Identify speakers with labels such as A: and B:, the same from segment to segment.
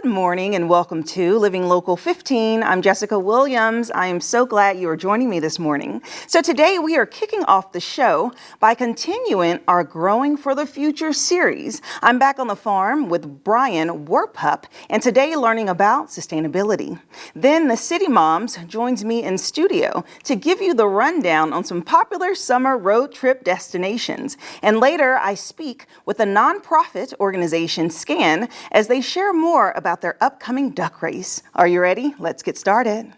A: Good morning and welcome to Living Local 15. I'm Jessica Williams. I am so glad you are joining me this morning. So today we are kicking off the show by continuing our Growing for the Future series. I'm back on the farm with Brian Warpup and today learning about sustainability. Then the CityMoms joins me in studio to give you the rundown on some popular summer road trip destinations. And later I speak with a nonprofit organization, SCAN, as they share more about their upcoming duck race. Are you ready? Let's get started.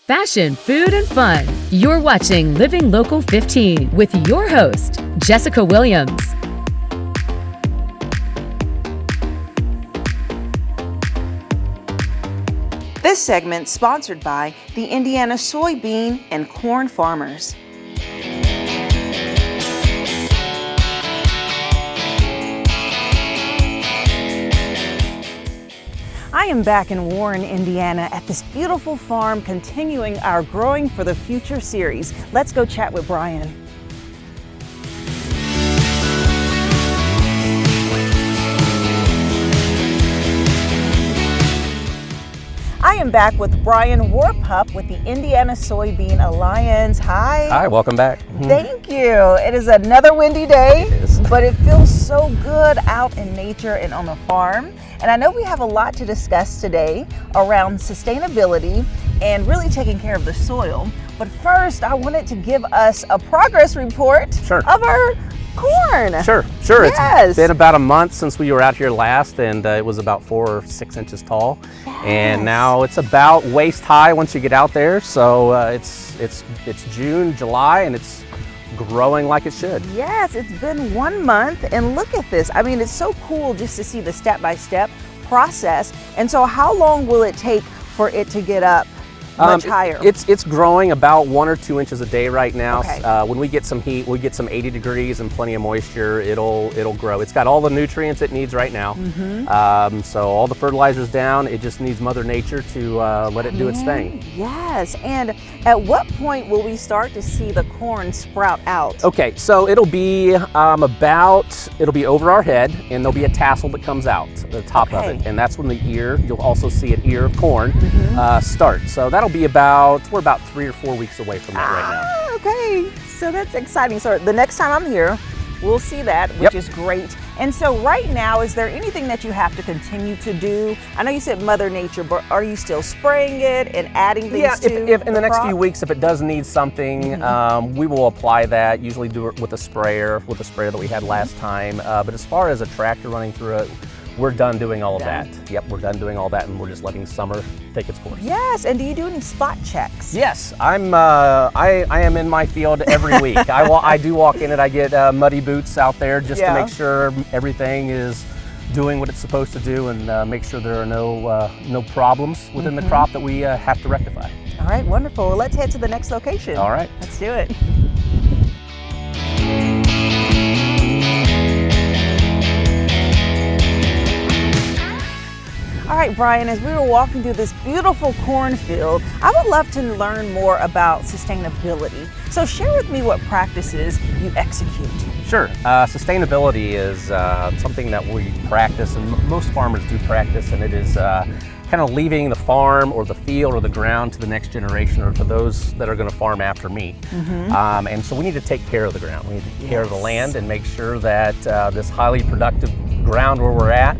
B: Fashion, food, and fun. You're watching Living Local 15 with your host, Jessica Williams.
A: This segment sponsored by the Indiana soybean and corn farmers. I am back in Warren, Indiana at this beautiful farm continuing our Growing for the Future series. Let's go chat with Brian. I am back with Brian Warpup with the Indiana Soybean Alliance. Hi.
C: Hi, welcome back.
A: Thank you. It is another windy day, but it feels so good out in nature and on the farm. And I know we have a lot to discuss today around sustainability and really taking care of the soil. But first, I wanted to give us a progress report of our corn.
C: Sure.
A: Yes.
C: It's been about a month since we were out here last, and it was about 4 or 6 inches tall.
A: Yes.
C: And now it's about waist high once you get out there. So it's June, July, and it's growing like it should.
A: Yes, it's been 1 month, and look at this. I mean, it's so cool just to see the step-by-step process. And so how long will it take for it to get up much higher?
C: It's growing about 1 or 2 inches a day right now.
A: Okay.
C: When we get some heat, we get some 80 degrees and plenty of moisture, it'll grow. It's got all the nutrients it needs right now. So all the fertilizer's down. It just needs Mother Nature to let it do its thing.
A: Yes, and at what point will we start to see the corn sprout out?
C: Okay, so it'll be it'll be over our head, and there'll be a tassel that comes out the top of it, and that's when the ear, you'll also see an ear of corn start. So that'll be we're about 3 or 4 weeks away from that right now.
A: Okay, so that's exciting. So the next time I'm here, we'll see that, which is great. And so right now, is there anything that you have to continue to do? I know you said Mother Nature, but are you still spraying it and adding things to
C: if in the next
A: crop?
C: few weeks, if it does need something, we will apply that, usually do it with a sprayer that we had last time. But as far as a tractor running through it, we're done doing all of that. Yep, we're done doing all that, and we're just letting summer take its course.
A: Yes, and do you do any spot checks?
C: Yes, I am in my field every week. I do walk in it. I get muddy boots out there just to make sure everything is doing what it's supposed to do, and make sure there are no problems within the crop that we have to rectify.
A: All right, wonderful. Well, let's head to the next location.
C: All right.
A: Let's do it. All right, Brian, as we were walking through this beautiful cornfield, I would love to learn more about sustainability. So share with me what practices you execute.
C: Sure. Sustainability is something that we practice, and most farmers do practice, and it is kind of leaving the farm or the field or the ground to the next generation or to those that are going to farm after me. And so we need to take care of the ground. We need to take care of the land and make sure that this highly productive ground where we're at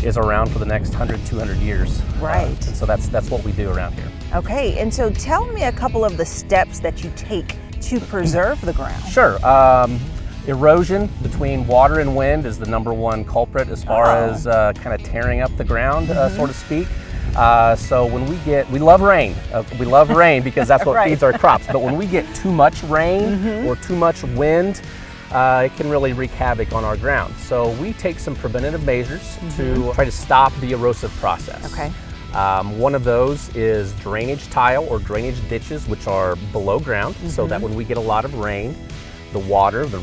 C: is around for the next 100, 200 years.
A: Right.
C: And so that's what we do around here.
A: Okay, and so tell me a couple of the steps that you take to preserve the ground.
C: Sure. Erosion between water and wind is the #1 culprit as far as kind of tearing up the ground, so to speak. So when we love rain. We love rain because that's what feeds our crops. But when we get too much rain or too much wind, it can really wreak havoc on our ground. So we take some preventative measures to try to stop the erosive process.
A: Okay.
C: One of those is drainage tile or drainage ditches, which are below ground, so that when we get a lot of rain, the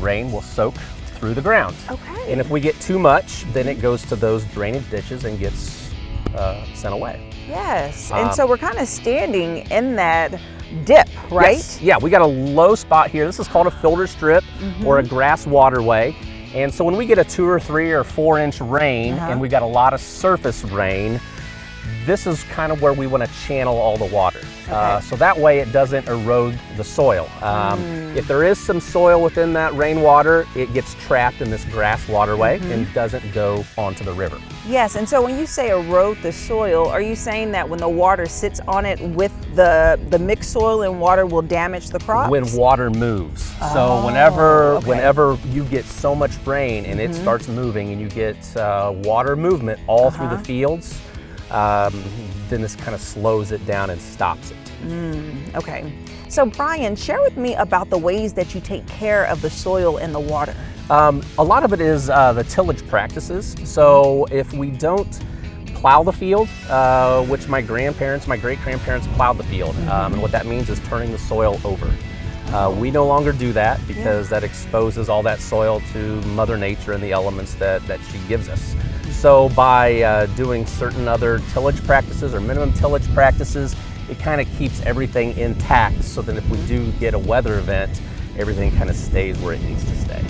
C: rain will soak through the ground.
A: Okay.
C: And if we get too much, then it goes to those drainage ditches and gets sent away.
A: Yes, and so we're kind of standing in that dip, right?
C: Yes. Yeah, we got a low spot here. This is called a filter strip or a grass waterway. And so when we get a 2 or 3 or 4 inch rain and we got a lot of surface rain, this is kind of where we want to channel all the water. So that way it doesn't erode the soil. If there is some soil within that rainwater, it gets trapped in this grass waterway and doesn't go onto the river.
A: Yes, and so when you say erode the soil, are you saying that when the water sits on it with the mixed soil and water will damage the crops?
C: When water moves. So whenever you get so much rain and it starts moving and you get water movement all through the fields, then this kind of slows it down and stops it.
A: Okay. So Brian, share with me about the ways that you take care of the soil and the water.
C: A lot of it is the tillage practices. So if we don't plow the field, which my great-grandparents plowed the field, and what that means is turning the soil over. We no longer do that because that exposes all that soil to Mother Nature and the elements that she gives us. So by doing certain other tillage practices or minimum tillage practices, it kind of keeps everything intact so that if we do get a weather event, everything kind of stays where it needs to stay.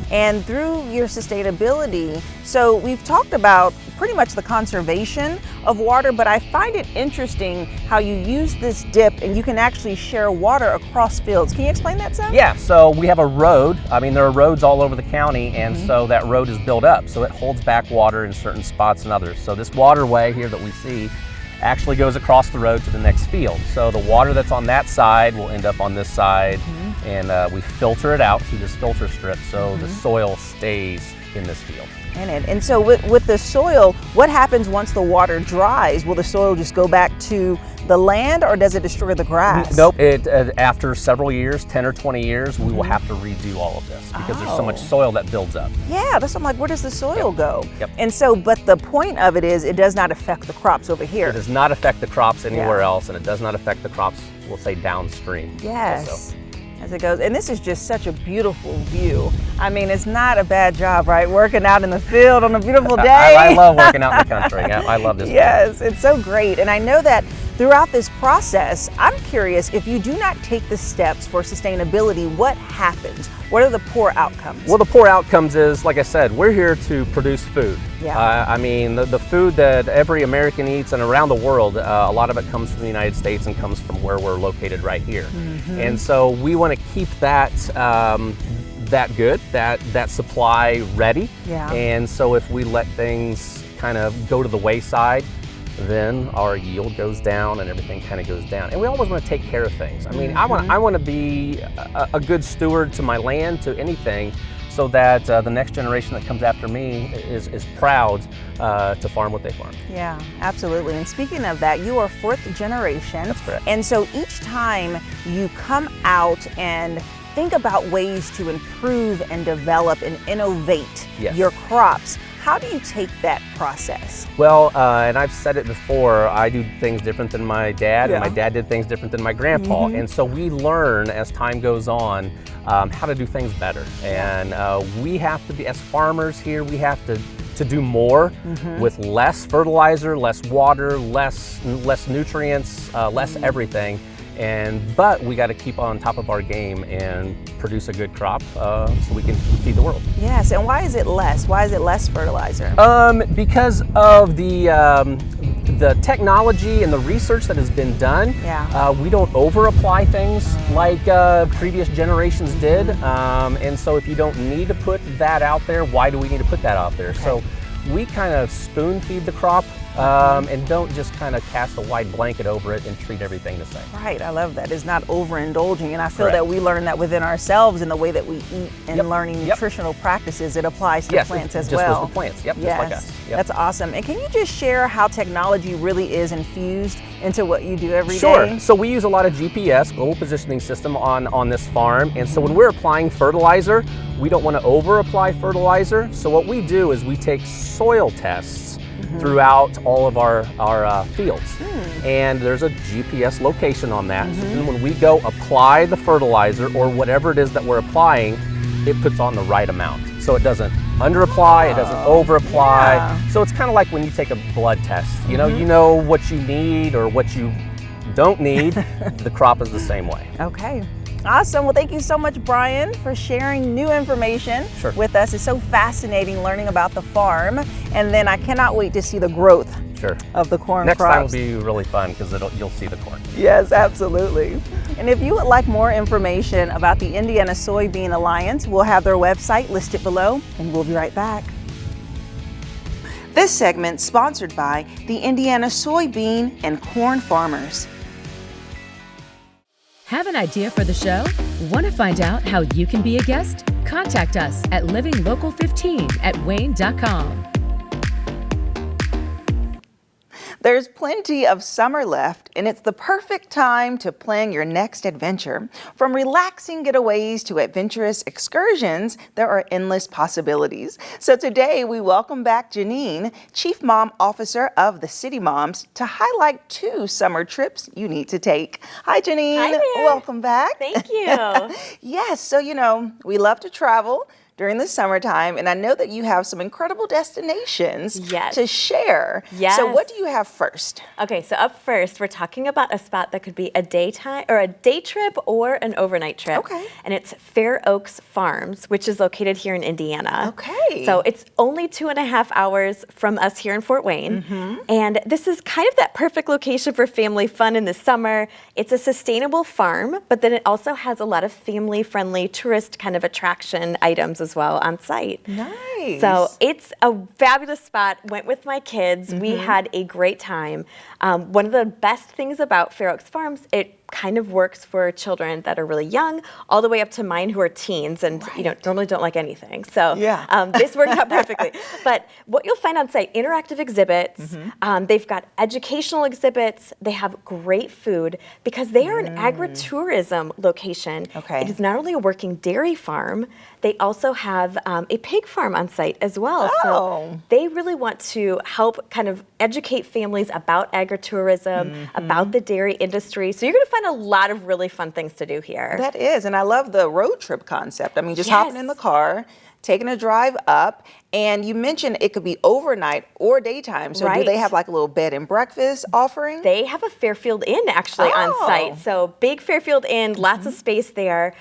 A: And through your sustainability, so we've talked about pretty much the conservation of water, but I find it interesting how you use this dip and you can actually share water across fields. Can you explain that some?
C: Yeah, so we have a road. I mean, there are roads all over the county, and so that road is built up, so it holds back water in certain spots and others. So this waterway here that we see actually goes across the road to the next field. So the water that's on that side will end up on this side, and we filter it out through this filter strip so the soil stays in this field.
A: And so with the soil, what happens once the water dries? Will the soil just go back to the land, or does it destroy the grass?
C: Nope. After several years, 10 or 20 years, we will have to redo all of this because there's so much soil that builds up.
A: Yeah, that's what I'm like, where does the soil go?
C: Yep.
A: And so, but the point of it is it does not affect the crops over here.
C: It does not affect the crops anywhere else, and it does not affect the crops, we'll say, downstream.
A: Yes.
C: Also.
A: As it goes. And this is just such a beautiful view. I mean, it's not a bad job, right? Working out in the field on a beautiful day.
C: I love working out in the country. I love this.
A: Yes, it's so great. And I know that throughout this process, I'm curious, if you do not take the steps for sustainability, what happens? What are the poor outcomes?
C: Well, the poor outcomes is, like I said, we're here to produce food.
A: Yeah.
C: I mean, the food that every American eats and around the world, a lot of it comes from the United States and comes from where we're located right here. And so we want to keep that that supply ready.
A: Yeah.
C: And so if we let things kind of go to the wayside, then our yield goes down and everything kind of goes down. And we always want to take care of things. I mean, I want to be a good steward to my land, to anything, so that the next generation that comes after me is proud to farm what they farm.
A: Yeah, absolutely. And speaking of that, you are fourth generation.
C: That's correct.
A: And so each time you come out and think about ways to improve and develop and innovate your crops, how do you take that process?
C: Well, and I've said it before, I do things different than my dad, and my dad did things different than my grandpa. And so we learn as time goes on how to do things better. And we have to be, as farmers here, we have to do more with less fertilizer, less water, less nutrients, less everything. But we got to keep on top of our game and produce a good crop so we can feed the world.
A: Yes, and why is it less? Why is it less fertilizer?
C: Because of the technology and the research that has been done.
A: Yeah.
C: We don't over-apply things like previous generations did. And so if you don't need to put that out there, why do we need to put that out there?
A: Okay.
C: So we kind of spoon feed the crop and don't just kind of cast a wide blanket over it and treat everything the same.
A: Right, I love that. It's not overindulging, and I feel
C: Correct.
A: that we learn that within ourselves in the way that we eat and learning nutritional practices. It applies to plants as
C: just
A: well.
C: as the plants,
A: Yes,
C: just like us. Yep.
A: That's awesome. And can you just share how technology really is infused into what you do every day?
C: Sure. So we use a lot of GPS, global positioning system, on this farm. And so when we're applying fertilizer, we don't want to over-apply fertilizer. So what we do is we take soil tests throughout all of our fields. And there's a GPS location on that. So then when we go apply the fertilizer or whatever it is that we're applying, it puts on the right amount. So it doesn't under-apply, it doesn't over-apply.
A: Yeah.
C: So it's kind of like when you take a blood test. You know what you need or what you don't need. The crop is the same way.
A: Okay. Awesome. Well, thank you so much, Brian, for sharing new information with us. It's so fascinating learning about the farm. And then I cannot wait to see the growth
C: sure.
A: of the corn
C: Next
A: crops.
C: time will be really fun because you'll see the corn.
A: Yes, absolutely. And if you would like more information about the Indiana Soybean Alliance, we'll have their website listed below, and we'll be right back. This segment sponsored by the Indiana Soybean and Corn Farmers.
B: Have an idea for the show? Want to find out how you can be a guest? Contact us at livinglocal15@wayne.com.
A: There's plenty of summer left, and it's the perfect time to plan your next adventure. From relaxing getaways to adventurous excursions, there are endless possibilities. So today we welcome back Janine, Chief Mom Officer of the CityMoms, to highlight 2 summer trips you need to take. Hi, Janine.
D: Hi there.
A: Welcome back.
D: Thank you.
A: Yes, so we love to travel during the summertime, and I know that you have some incredible destinations to share.
D: Yes.
A: So what do you have first?
D: Okay, so up first, we're talking about a spot that could be a daytime or a day trip or an overnight trip.
A: Okay.
D: And it's Fair Oaks Farms, which is located here in Indiana.
A: Okay.
D: So it's only 2.5 hours from us here in Fort Wayne.
A: Mm-hmm.
D: And this is kind of that perfect location for family fun in the summer. It's a sustainable farm, but then it also has a lot of family-friendly tourist kind of attraction items as well on site.
A: Nice.
D: So it's a fabulous spot. Went with my kids. We
A: Mm-hmm.
D: had a great time. One of the best things about Fair Oaks Farms, it kind of works for children that are really young, all the way up to mine who are teens and normally don't like anything. So this worked out perfectly. But what you'll find on site, interactive exhibits. They've got educational exhibits. They have great food because they are an agritourism location.
A: Okay.
D: It is not only a working dairy farm, they also have a pig farm on site as well.
A: Oh.
D: So they really want to help kind of educate families about agritourism, about the dairy industry. So you're going to find a lot of really fun things to do here.
A: That is, and I love the road trip concept. I mean, just hopping in the car, taking a drive up, and you mentioned it could be overnight or daytime. So do they have like a little bed and breakfast offering?
D: They have a Fairfield Inn actually on site. So big Fairfield Inn, lots of space there.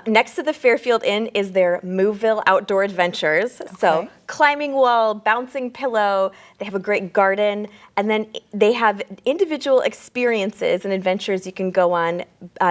D: Next to the Fairfield Inn is their Moveville Outdoor Adventures. So climbing wall, bouncing pillow. They have a great garden. And then they have individual experiences and adventures you can go on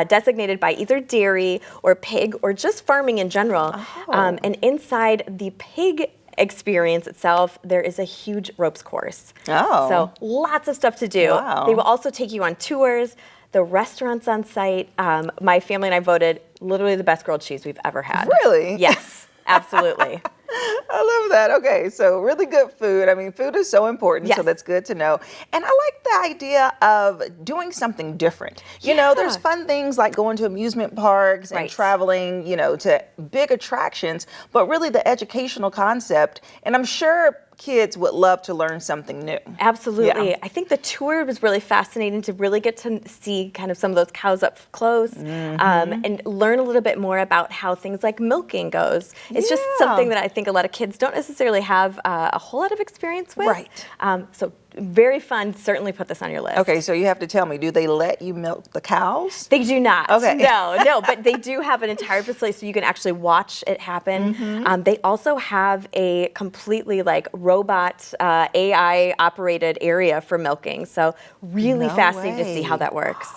D: designated by either dairy or pig or just farming in general. And inside the pig experience itself, there is a huge ropes course. So lots of stuff to do. They will also take you on tours. The restaurants on site, my family and I voted literally the best grilled cheese we've ever had.
A: Really?
D: Yes, absolutely.
A: I love that. Okay, so really good food. I mean, food is so important, so that's good to know. And I like the idea of doing something different. You know, there's fun things like going to amusement parks and traveling, to big attractions, but really the educational concept. And I'm sure kids would love to learn something new.
D: Absolutely.
A: Yeah.
D: I think the tour was really fascinating to really get to see kind of some of those cows up close and learn a little bit more about how things like milking goes. It's just something that I think a lot of kids don't necessarily have a whole lot of experience with.
A: Right.
D: So very fun. Certainly put this on your list.
A: Okay, so you have to tell me, do they let you milk the cows?
D: They do not.
A: Okay.
D: No, but they do have an entire facility so you can actually watch it happen. They also have a completely like robot AI operated area for milking. So really fascinating to see how that works.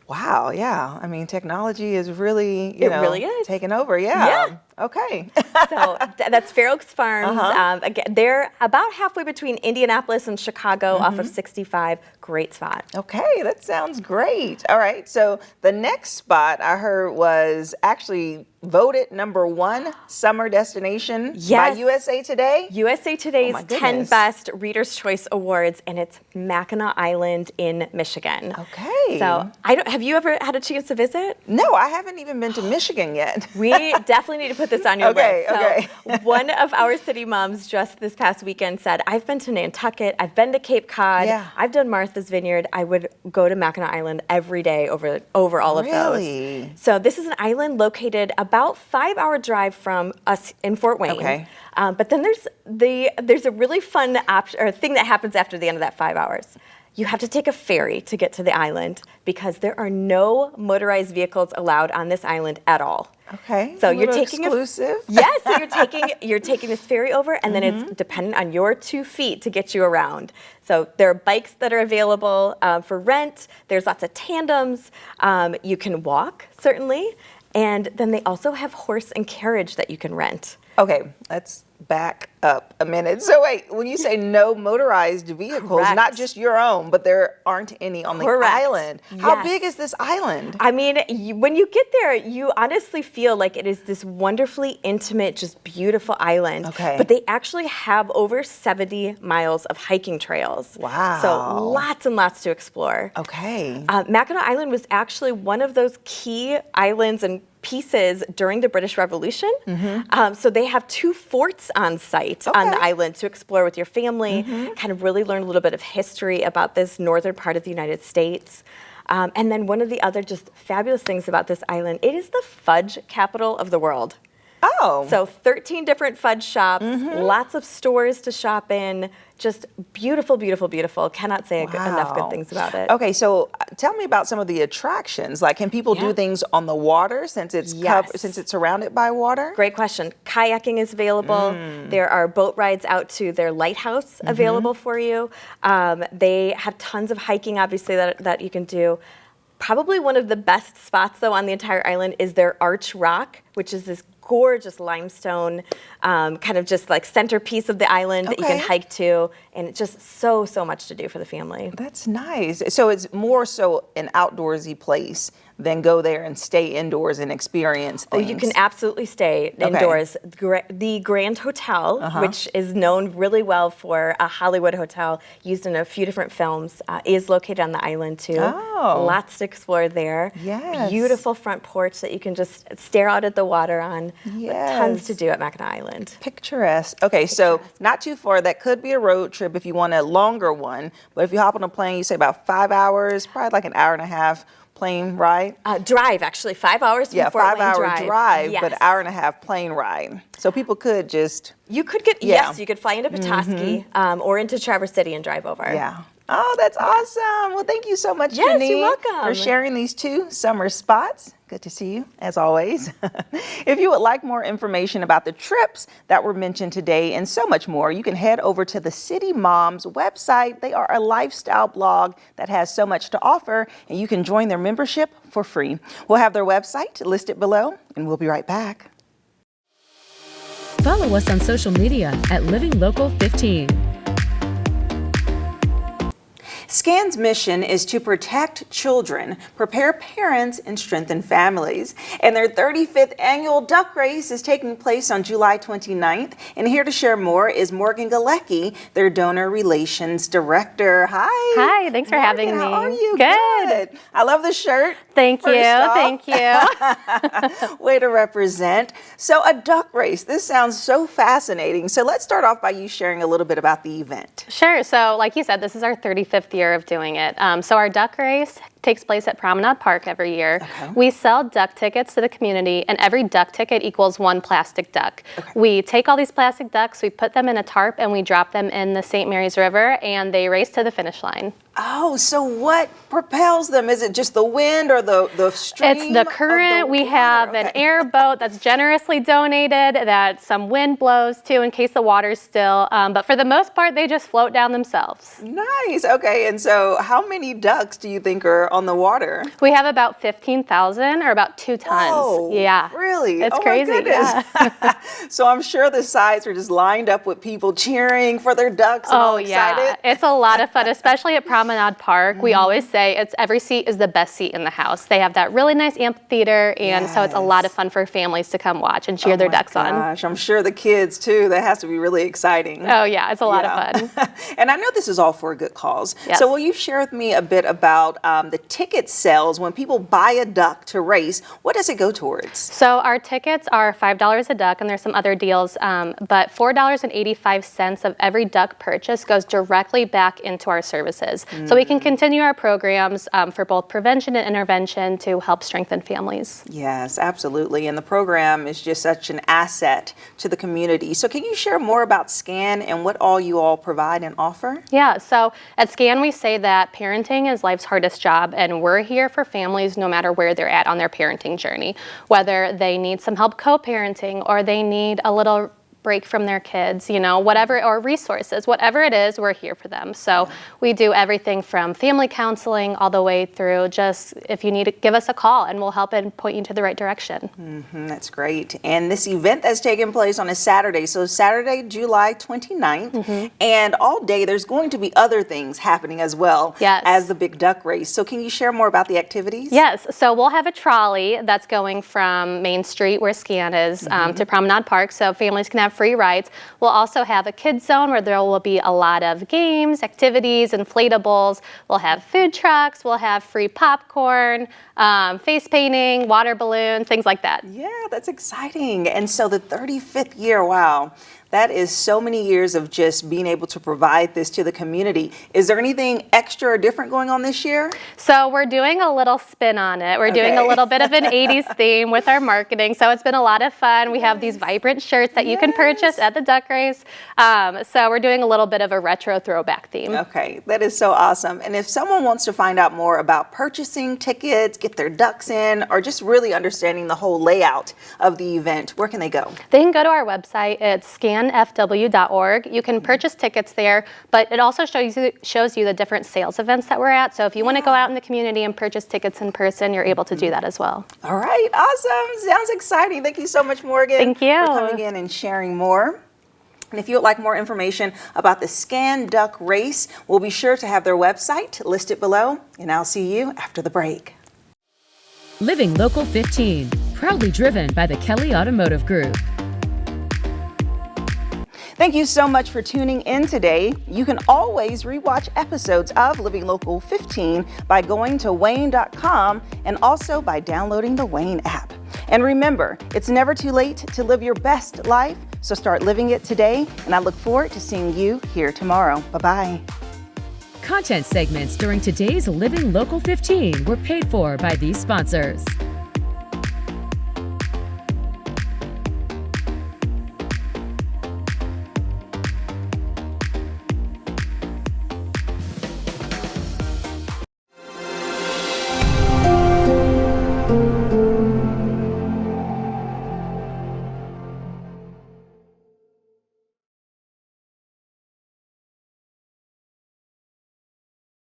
A: Wow, yeah. I mean, technology is really,
D: really is.
A: taking over. Yeah. Okay.
D: So that's Fair Oaks Farms. Again, they're about halfway between Indianapolis and Chicago off of 65. Great spot.
A: Okay, that sounds great. All right, so the next spot I heard was actually voted #1 summer destination by USA Today.
D: USA Today's
A: my
D: 10
A: goodness.
D: Best Reader's Choice Awards, and it's Mackinac Island in Michigan.
A: Okay.
D: So have you ever had a chance to visit?
A: No, I haven't even been to Michigan yet.
D: We definitely need to put this on your list.
A: Okay.
D: One of our city moms just this past weekend said, I've been to Nantucket, I've been to Cape Cod, I've done Martha's Vineyard. I would go to Mackinac Island every day over all of those. So this is an island located about 5-hour drive from us in Fort Wayne.
A: Okay.
D: But then there's a really fun thing that happens after the end of that 5 hours. You have to take a ferry to get to the island because there are no motorized vehicles allowed on this island at all.
A: Okay.
D: So
A: a
D: you're
A: little
D: taking
A: exclusive.
D: Yes, so you're taking this ferry over, and then it's dependent on your 2 feet to get you around. So there are bikes that are available for rent. There's lots of tandems. You can walk, certainly. And then they also have horse and carriage that you can rent.
A: Okay, let's back up a minute. So wait, when you say no motorized vehicles,
D: Correct.
A: not just your own, but there aren't any on the
D: Correct.
A: island. How
D: Yes.
A: big is this island?
D: I mean, when you get there, you honestly feel like it is this wonderfully intimate, just beautiful island.
A: Okay.
D: But they actually have over 70 miles of hiking trails.
A: Wow.
D: So lots and lots to explore.
A: Okay.
D: Mackinac Island was actually one of those key islands and pieces during the British Revolution. So they have 2 forts on site on the
A: Okay.
D: island to explore with your family, kind of really learn a little bit of history about this northern part of the United States. And then one of the other just fabulous things about this island, it is the fudge capital of the world.
A: Oh.
D: So 13 different fudge shops, lots of stores to shop in, just beautiful, beautiful, beautiful. Cannot say enough good
A: Wow.
D: things about it.
A: Okay, so tell me about some of the attractions. Like, can people do
D: Yeah.
A: things on the water since it's
D: Yes.
A: since it's surrounded by water?
D: Great question. Kayaking is available. There are boat rides out to their lighthouse available for you. They have tons of hiking, obviously, that you can do. Probably one of the best spots, though, on the entire island is their Arch Rock, which is this gorgeous limestone, kind of just like centerpiece of the island that you can
A: Okay.
D: hike to, and it's just so much to do for the family.
A: That's nice. So it's more so an outdoorsy place than go there and stay indoors and experience
D: Oh,
A: things.
D: you can absolutely stay indoors. The Grand Hotel, which is known really well for a Hollywood hotel used in a few different films, is located on the island too.
A: Oh.
D: Lots to explore there.
A: Yes.
D: Beautiful front porch that you can just stare out at the water on.
A: Yes.
D: Tons to do at Mackinac Island.
A: Picturesque. Okay, so not too far. That could be a road trip if you want a longer one. But if you hop on a plane, you say about 5 hours, probably like an hour and a half plane ride.
D: Drive, actually, 5 hours from
A: Yeah,
D: Fort Wayne
A: 5-hour drive,
D: Yes.
A: but an hour and a half plane ride. So people could just,
D: You could get,
A: Yeah.
D: yes, you could fly into Petoskey or into Traverse City and drive over.
A: yeah. Oh, that's awesome. Well, thank you so much,
D: Yes,
A: Janine,
D: you're welcome.
A: for sharing these 2 summer spots. Good to see you, as always. If you would like more information about the trips that were mentioned today and so much more, you can head over to the CityMoms website. They are a lifestyle blog that has so much to offer, and you can join their membership for free. We'll have their website listed below, and we'll be right back.
B: Follow us on social media at Living Local 15.
A: SCAN's mission is to protect children, prepare parents, and strengthen families. And their 35th annual duck race is taking place on July 29th. And here to share more is Morgan Galecki, their donor relations director. Hi.
E: Hi, thanks for having
A: Morgan,
E: me.
A: How are you?
E: Good.
A: I love the shirt.
E: Thank you.
A: First off.
E: Thank you.
A: Way to represent. So a duck race, this sounds so fascinating. So let's start off by you sharing a little bit about the event.
E: Sure. So, like you said, this is our 35th year of doing it. So our duck race takes place at Promenade Park every year.
A: Okay.
E: We sell duck tickets to the community, and every duck ticket equals 1 plastic duck.
A: Okay.
E: We take all these plastic ducks, we put them in a tarp, and we drop them in the St. Mary's River, and they race to the finish line.
A: Oh, so what propels them? Is it just the wind or the stream?
E: It's the current. We have an
A: Okay.
E: airboat that's generously donated that some wind blows to in case the water's still. But for the most part, they just float down themselves.
A: Nice. Okay. And so how many ducks do you think are on the water?
E: We have about 15,000 or about 2 tons.
A: Oh,
E: Yeah.
A: really?
E: It's
A: Oh, my
E: crazy.
A: goodness.
E: Yeah.
A: So I'm sure the sides are just lined up with people cheering for their ducks and all
E: Oh, yeah.
A: excited.
E: It's a lot of fun, especially at Promenade Park. We always say every seat is the best seat in the house. They have that really nice amphitheater, and so it's a lot of fun for families to come watch and cheer their ducks on.
A: Gosh, I'm sure the kids too. That has to be really exciting.
E: Oh, yeah. It's a lot of fun.
A: And I know this is all for a good cause.
E: Yes.
A: So will you share with me a bit about the ticket sales when people buy a duck to race? What does it go towards?
E: So our tickets are $5 a duck, and there's some other deals, but $4.85 of every duck purchase goes directly back into our services. So we can continue our programs for both prevention and intervention to help strengthen families.
A: Yes, absolutely. And the program is just such an asset to the community. So can you share more about SCAN and what all you all provide and offer?
E: Yeah, so at SCAN we say that parenting is life's hardest job, and we're here for families no matter where they're at on their parenting journey, whether they need some help co-parenting or they need a little break from their kids, whatever, or resources, whatever it is, we're here for them. So we do everything from family counseling all the way through just if you need to give us a call and we'll help and point you to the right direction.
A: That's great. And this event that's taking place on a Saturday, so Saturday, July 29th, and all day there's going to be other things happening as well as the Big Duck Race. So can you share more about the activities?
E: Yes, so we'll have a trolley that's going from Main Street where SCAN is to Promenade Park, so families can have free rides. We'll also have a kids zone where there will be a lot of games, activities, inflatables. We'll have food trucks. We'll have free popcorn, face painting, water balloons, things like that.
A: Yeah, that's exciting. And so the 35th year, wow. That is so many years of just being able to provide this to the community. Is there anything extra or different going on this year?
E: So we're doing a little spin on it. We're doing a little bit of an 80s theme with our marketing. So it's been a lot of fun. We have these vibrant shirts that you can purchase at the Duck Race. So we're doing a little bit of a retro throwback theme.
A: Okay, that is so awesome. And if someone wants to find out more about purchasing tickets, get their ducks in, or just really understanding the whole layout of the event, where can they go?
E: They can go to our website. It's scanfw.org. You can purchase tickets there, but it also shows you the different sales events that we're at. So if you want to go out in the community and purchase tickets in person, you're able to do that as well.
A: All right, awesome. Sounds exciting. Thank you so much, Morgan.
E: Thank you
A: for coming in and sharing more. And if you would like more information about the SCAN Duck Race, we'll be sure to have their website listed below, and I'll see you after the break.
B: Living Local 15, proudly driven by the Kelly Automotive Group.
A: Thank you so much for tuning in today. You can always rewatch episodes of Living Local 15 by going to WANE.com and also by downloading the WANE app. And remember, it's never too late to live your best life, so start living it today, and I look forward to seeing you here tomorrow. Bye-bye.
B: Content segments during today's Living Local 15 were paid for by these sponsors.